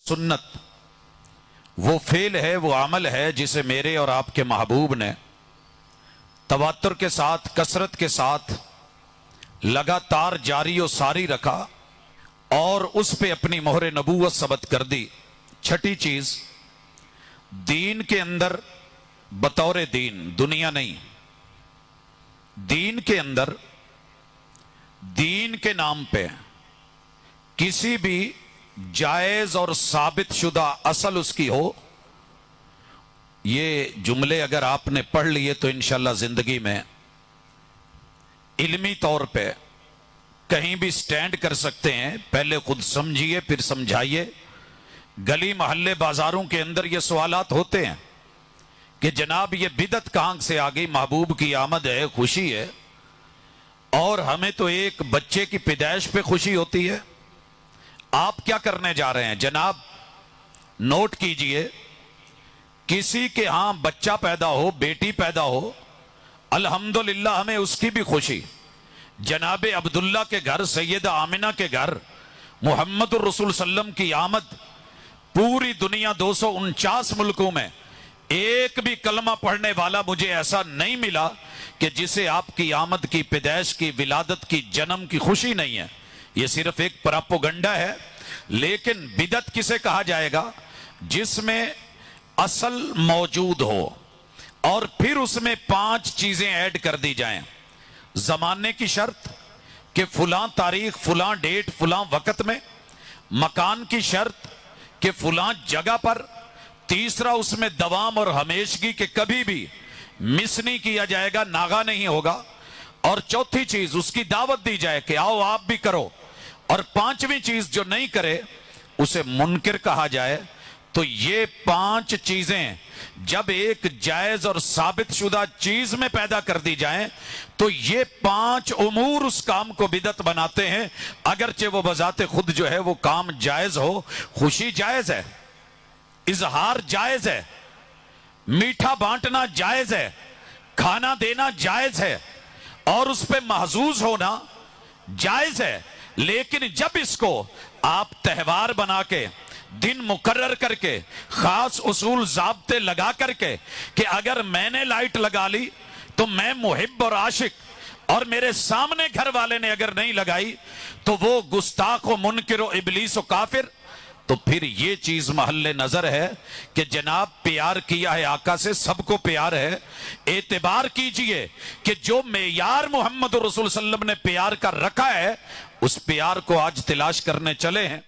سنت وہ فعل ہے، وہ عمل ہے جسے میرے اور آپ کے محبوب نے تواتر کے ساتھ، کثرت کے ساتھ لگاتار جاری و ساری رکھا اور اس پہ اپنی مہر نبوت ثبت کر دی۔ چھٹی چیز، دین کے اندر بطور دین، دنیا نہیں، دین کے اندر دین کے نام پہ کسی بھی جائز اور ثابت شدہ اصل اس کی ہو، یہ جملے اگر آپ نے پڑھ لیے تو انشاءاللہ زندگی میں علمی طور پہ کہیں بھی سٹینڈ کر سکتے ہیں۔ پہلے خود سمجھیے پھر سمجھائیے۔ گلی محلے بازاروں کے اندر یہ سوالات ہوتے ہیں کہ جناب یہ بدعت کہاں سے آ گئی؟ محبوب کی آمد ہے، خوشی ہے، اور ہمیں تو ایک بچے کی پیدائش پہ خوشی ہوتی ہے، آپ کیا کرنے جا رہے ہیں؟ جناب نوٹ کیجئے، کسی کے ہاں بچہ پیدا ہو، بیٹی پیدا ہو، الحمدللہ ہمیں اس کی بھی خوشی۔ جناب عبداللہ کے گھر، سیدہ آمنہ کے گھر محمد الرسول صلی اللہ علیہ وسلم کی آمد، پوری دنیا 249 ملکوں میں ایک بھی کلمہ پڑھنے والا مجھے ایسا نہیں ملا کہ جسے آپ کی آمد کی، پیدائش کی، ولادت کی، جنم کی خوشی نہیں ہے۔ یہ صرف ایک پراپوگنڈا ہے۔ لیکن بدعت کسے کہا جائے گا؟ جس میں اصل موجود ہو اور پھر اس میں 5 چیزیں ایڈ کر دی جائیں۔ زمانے کی شرط کہ فلاں تاریخ، فلاں ڈیٹ، فلاں وقت میں، مکان کی شرط کہ فلاں جگہ پر، تیسرا اس میں دوام اور ہمیشگی کہ کبھی بھی مس نہیں کیا جائے گا، ناغا نہیں ہوگا، اور چوتھی چیز اس کی دعوت دی جائے کہ آؤ آپ بھی کرو، اور 5ویں چیز جو نہیں کرے اسے منکر کہا جائے۔ تو یہ 5 چیزیں جب ایک جائز اور ثابت شدہ چیز میں پیدا کر دی جائیں تو یہ 5 امور اس کام کو بدعت بناتے ہیں، اگرچہ وہ بذات خود جو ہے وہ کام جائز ہو۔ خوشی جائز ہے، اظہار جائز ہے، میٹھا بانٹنا جائز ہے، کھانا دینا جائز ہے، اور اس پہ محظوظ ہونا جائز ہے۔ لیکن جب اس کو آپ تہوار بنا کے، دن مقرر کر کے، خاص اصول ضابطے لگا کر کے کہ اگر میں نے لائٹ لگا لی تو میں محب اور عاشق، اور میرے سامنے گھر والے نے اگر نہیں لگائی تو وہ گستاخ و منکر و ابلیس و کافر، تو پھر یہ چیز محل نظر ہے کہ جناب پیار کیا ہے آقا سے، سب کو پیار ہے۔ اعتبار کیجئے کہ جو معیار محمد رسول صلی اللہ علیہ وسلم نے پیار کا رکھا ہے، اس پیار کو آج تلاش کرنے چلے ہیں۔